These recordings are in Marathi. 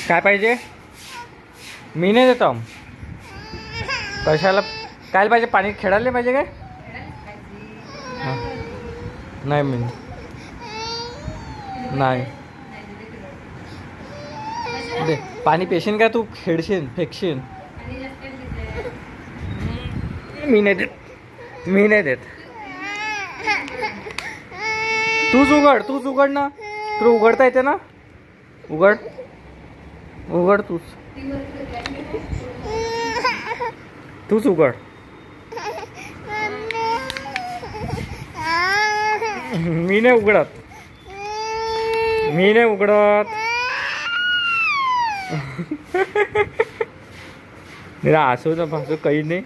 काय पाहिजे? मी नाही देतो. कशाला काय पाहिजे? पाणी खेळायला पाहिजे काय? नाही मी नाही दे. पाणी पेशीन का तू? खेळशील फेकशील. मी नाही देत. मी नाही देत. तूच उघड ना. तुला उघडता येते ना? उघड तूच उघड. मी नाही उघडत. मेरा आंसू ना भासू काही नाही.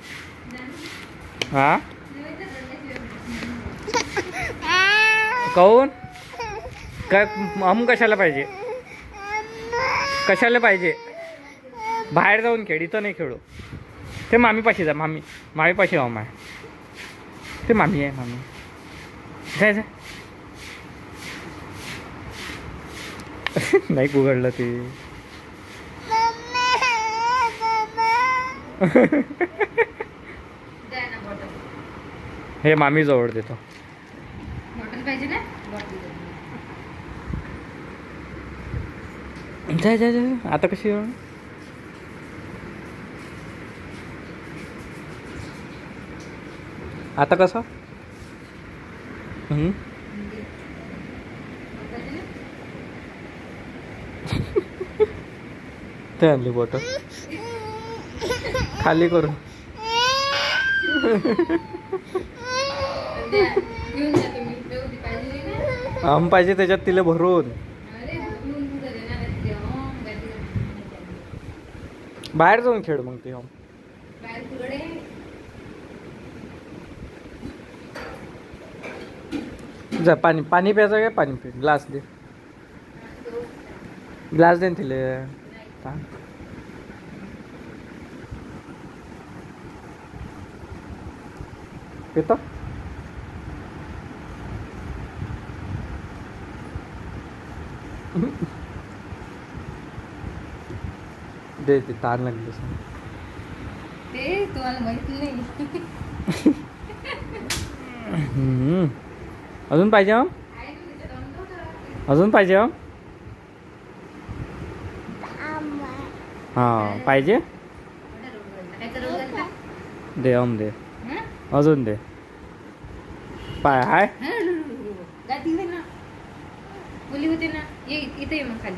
हा काऊन काय? कशाला पाहिजे? बाहेर जाऊन खेळ, इथं नाही खेळू. ते मामीपाशी जा. मामीपाशी जाऊ. ते मामी आहे. जाय नाही उघडलं ते. हे मामी जवळ देतो. जाय आता कशी? आता कसं? ते आणली बॉटल खाली करून. आम पाहिजे त्याच्यात तिला भरून. बाहेर जाऊन खेळ मग ते. जा पाणी प्यायचं काय? पाणी पे. ग्लास दे तिले. पितो दे. ते ताण लागली ते तुम्हाला माहित नाही. अजून पाहिजे? हा पाहिजे. दे अजून दे. पाय हाय बोली होते ना. ये इथे मग खाली.